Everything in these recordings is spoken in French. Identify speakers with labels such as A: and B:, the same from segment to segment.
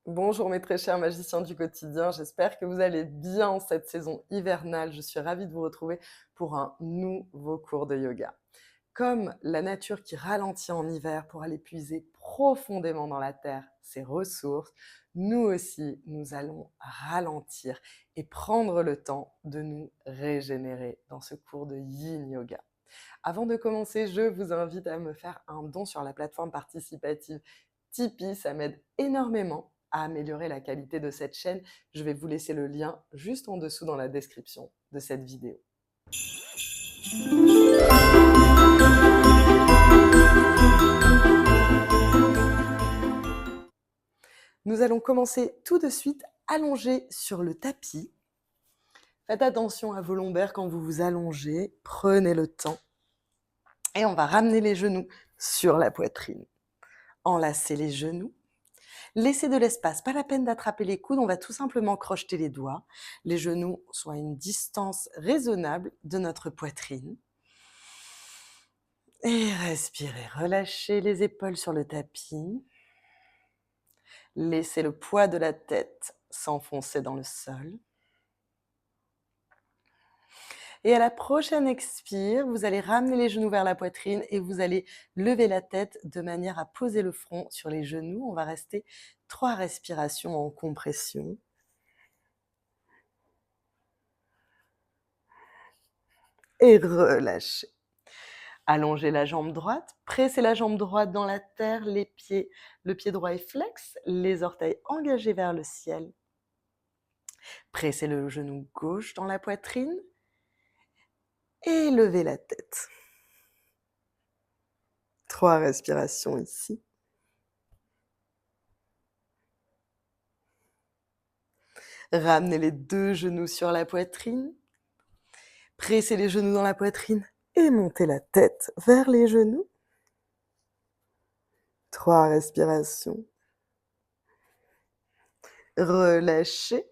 A: Bonjour mes très chers magiciens du quotidien, j'espère que vous allez bien en cette saison hivernale. Je suis ravie de vous retrouver pour un nouveau cours de yoga. Comme la nature qui ralentit en hiver pour aller puiser profondément dans la terre ses ressources, nous aussi, nous allons ralentir et prendre le temps de nous régénérer dans ce cours de Yin Yoga. Avant de commencer, je vous invite à me faire un don sur la plateforme participative Tipeee, ça m'aide énormément à améliorer la qualité de cette chaîne. Je vais vous laisser le lien juste en dessous dans la description de cette vidéo. Nous allons commencer tout de suite allongés sur le tapis. Faites attention à vos lombaires quand vous vous allongez, prenez le temps. Et on va ramener les genoux sur la poitrine. Enlacez les genoux. Laissez de l'espace, pas la peine d'attraper les coudes, on va tout simplement crocheter les doigts. Les genoux sont à une distance raisonnable de notre poitrine. Et respirez, relâchez les épaules sur le tapis. Laissez le poids de la tête s'enfoncer dans le sol. Et à la prochaine expire, vous allez ramener les genoux vers la poitrine et vous allez lever la tête de manière à poser le front sur les genoux. On va rester 3 respirations en compression. Et relâchez. Allongez la jambe droite, pressez la jambe droite dans la terre, le pied droit est flex, les orteils engagés vers le ciel. Pressez le genou gauche dans la poitrine et levez la tête. 3 respirations ici. Ramenez les 2 genoux sur la poitrine. Pressez les genoux dans la poitrine et montez la tête vers les genoux. 3 respirations. Relâchez.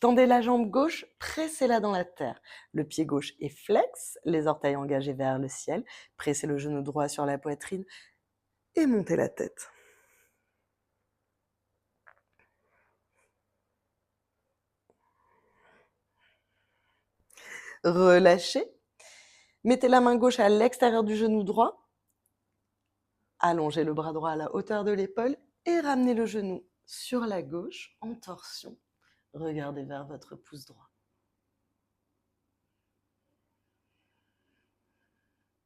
A: Tendez la jambe gauche, pressez-la dans la terre. Le pied gauche est flex, les orteils engagés vers le ciel. Pressez le genou droit sur la poitrine et montez la tête. Relâchez. Mettez la main gauche à l'extérieur du genou droit. Allongez le bras droit à la hauteur de l'épaule et ramenez le genou sur la gauche en torsion. Regardez vers votre pouce droit.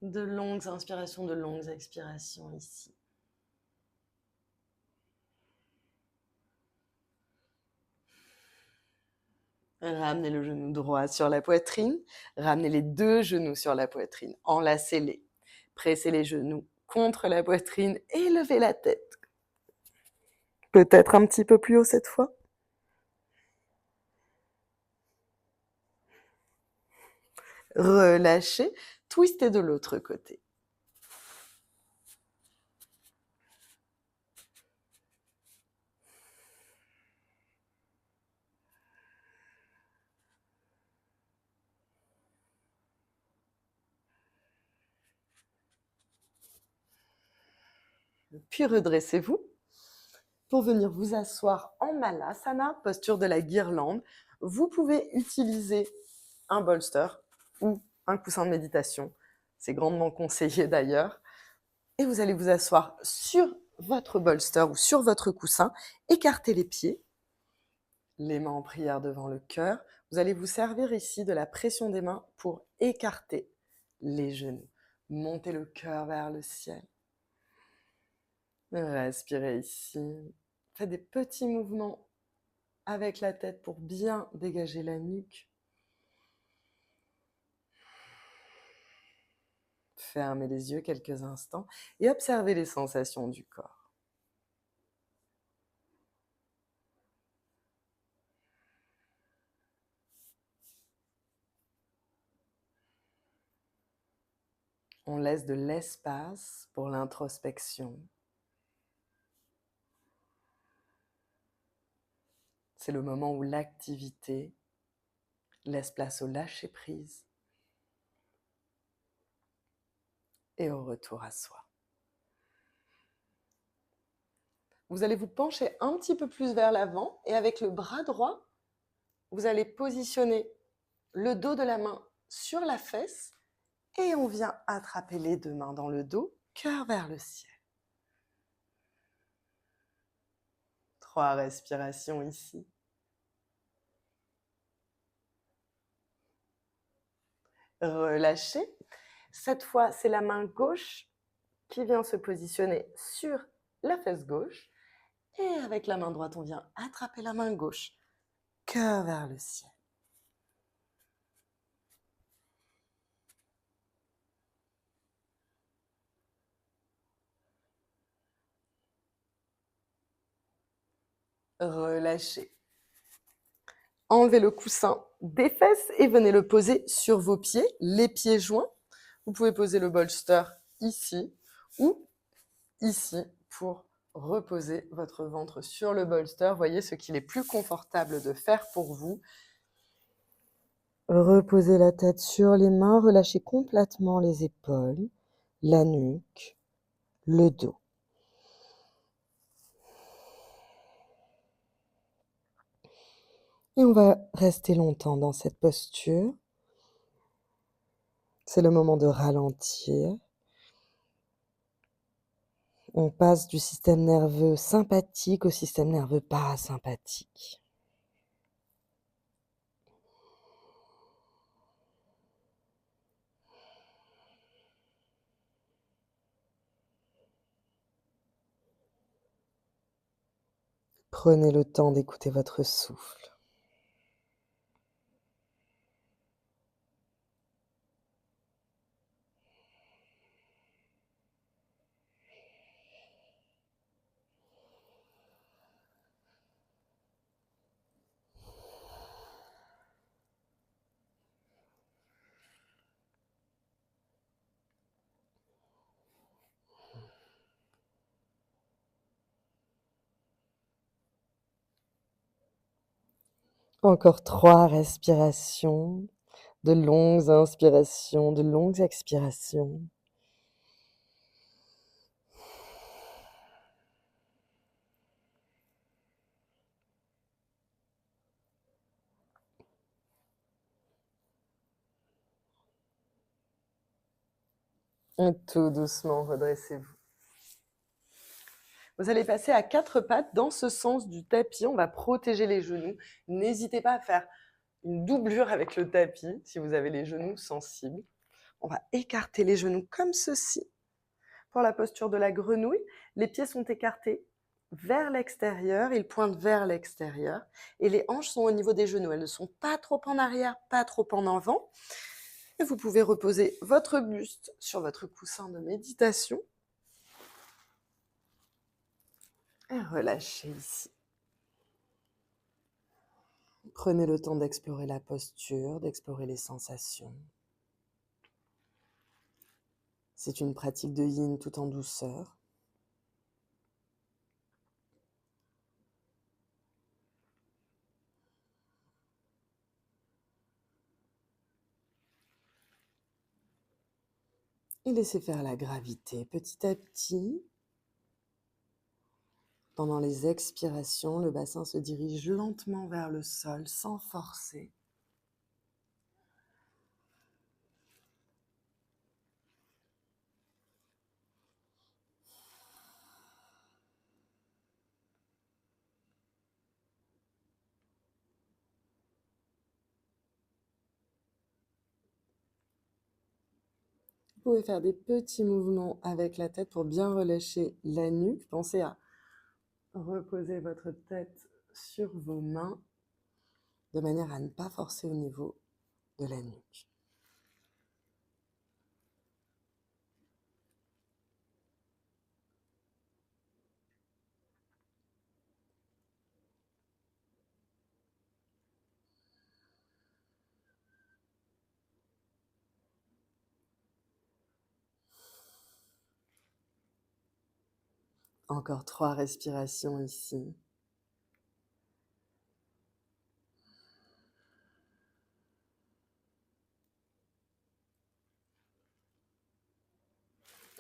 A: De longues inspirations, de longues expirations ici. Ramenez le genou droit sur la poitrine. Ramenez les 2 genoux sur la poitrine. Enlacez-les. Pressez les genoux contre la poitrine et levez la tête. Peut-être un petit peu plus haut cette fois. Relâchez. Twistez de l'autre côté. Puis redressez-vous pour venir vous asseoir en Malasana, posture de la guirlande. Vous pouvez utiliser un bolster ou un coussin de méditation. C'est grandement conseillé d'ailleurs. Et vous allez vous asseoir sur votre bolster ou sur votre coussin, écartez les pieds, les mains en prière devant le cœur. Vous allez vous servir ici de la pression des mains pour écarter les genoux. Montez le cœur vers le ciel. Respirez ici. Faites des petits mouvements avec la tête pour bien dégager la nuque. Fermez les yeux quelques instants et observez les sensations du corps. On laisse de l'espace pour l'introspection. C'est le moment où l'activité laisse place au lâcher-prise et au retour à soi. Vous allez vous pencher un petit peu plus vers l'avant et avec le bras droit, vous allez positionner le dos de la main sur la fesse et on vient attraper les deux mains dans le dos, cœur vers le ciel. 3 respirations ici. Relâchez. Cette fois, c'est la main gauche qui vient se positionner sur la fesse gauche. Et avec la main droite, on vient attraper la main gauche, cœur vers le ciel. Relâchez. Enlevez le coussin des fesses et venez le poser sur vos pieds, les pieds joints. Vous pouvez poser le bolster ici ou ici pour reposer votre ventre sur le bolster. Voyez ce qu'il est plus confortable de faire pour vous. Reposez la tête sur les mains, relâchez complètement les épaules, la nuque, le dos. Et on va rester longtemps dans cette posture. C'est le moment de ralentir. On passe du système nerveux sympathique au système nerveux parasympathique. Prenez le temps d'écouter votre souffle. Encore 3 respirations, de longues inspirations, de longues expirations. Et tout doucement, redressez-vous. Vous allez passer à 4 pattes dans ce sens du tapis. On va protéger les genoux. N'hésitez pas à faire une doublure avec le tapis si vous avez les genoux sensibles. On va écarter les genoux comme ceci. Pour la posture de la grenouille, les pieds sont écartés vers l'extérieur, ils pointent vers l'extérieur et les hanches sont au niveau des genoux. Elles ne sont pas trop en arrière, pas trop en avant. Et vous pouvez reposer votre buste sur votre coussin de méditation et relâchez ici. Prenez le temps d'explorer la posture, d'explorer les sensations. C'est une pratique de yin tout en douceur. Et laissez faire la gravité petit à petit. Pendant les expirations, le bassin se dirige lentement vers le sol sans forcer. Vous pouvez faire des petits mouvements avec la tête pour bien relâcher la nuque. Pensez à reposer votre tête sur vos mains de manière à ne pas forcer au niveau de la nuque. Encore 3 respirations ici.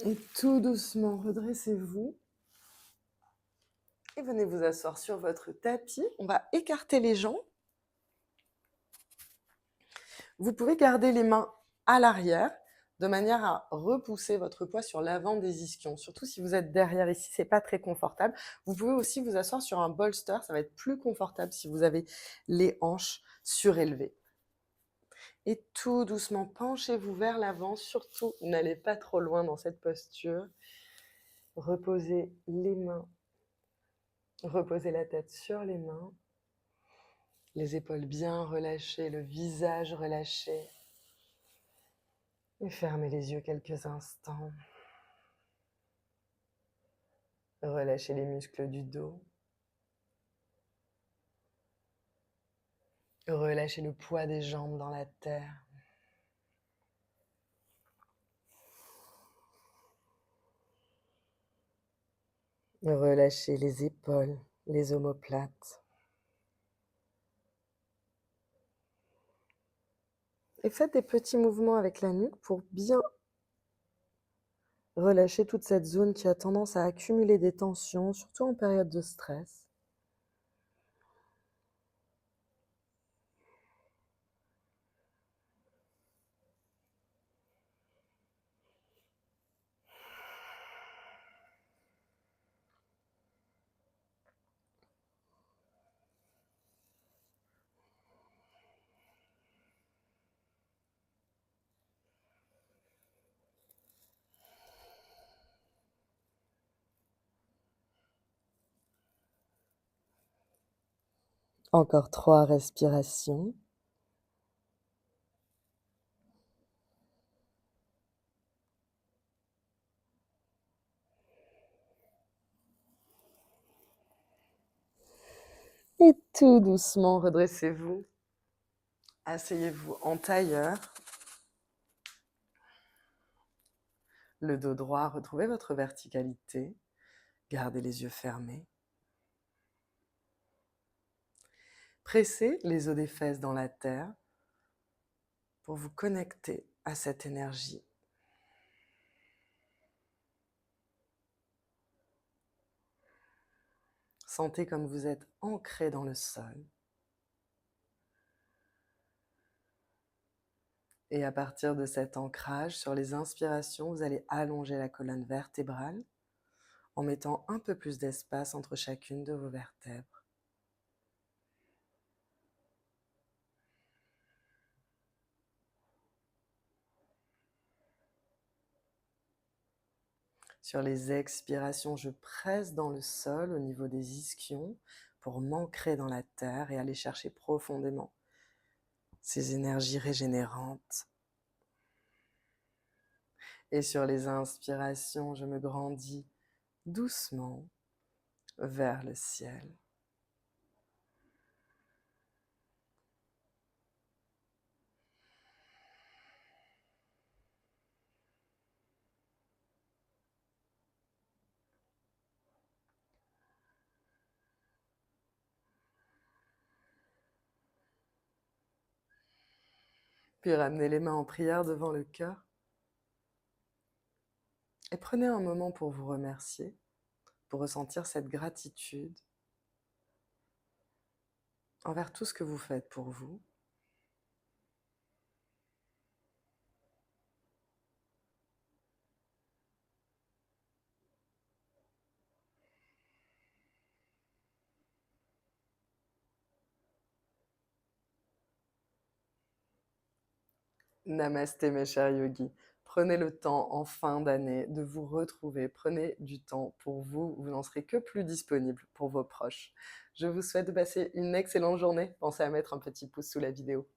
A: Et tout doucement, redressez-vous. Et venez vous asseoir sur votre tapis. On va écarter les jambes. Vous pouvez garder les mains à l'arrière de manière à repousser votre poids sur l'avant des ischions. Surtout si vous êtes derrière ici, c'est pas très confortable. Vous pouvez aussi vous asseoir sur un bolster, ça va être plus confortable si vous avez les hanches surélevées. Et tout doucement, penchez-vous vers l'avant. Surtout, n'allez pas trop loin dans cette posture. Reposez les mains. Reposez la tête sur les mains. Les épaules bien relâchées, le visage relâché. Et fermez les yeux quelques instants. Relâchez les muscles du dos. Relâchez le poids des jambes dans la terre. Relâchez les épaules, les omoplates. Et faites des petits mouvements avec la nuque pour bien relâcher toute cette zone qui a tendance à accumuler des tensions, surtout en période de stress. Encore 3 respirations. Et tout doucement, redressez-vous. Asseyez-vous en tailleur. Le dos droit, retrouvez votre verticalité. Gardez les yeux fermés. Pressez les os des fesses dans la terre pour vous connecter à cette énergie. Sentez comme vous êtes ancré dans le sol. Et à partir de cet ancrage, sur les inspirations, vous allez allonger la colonne vertébrale en mettant un peu plus d'espace entre chacune de vos vertèbres. Sur les expirations, je presse dans le sol au niveau des ischions pour m'ancrer dans la terre et aller chercher profondément ces énergies régénérantes. Et sur les inspirations, je me grandis doucement vers le ciel. Puis ramenez les mains en prière devant le cœur. Et prenez un moment pour vous remercier, pour ressentir cette gratitude envers tout ce que vous faites pour vous. Namasté mes chers yogis. Prenez le temps en fin d'année de vous retrouver. Prenez du temps pour vous. Vous n'en serez que plus disponible pour vos proches. Je vous souhaite de passer une excellente journée. Pensez à mettre un petit pouce sous la vidéo.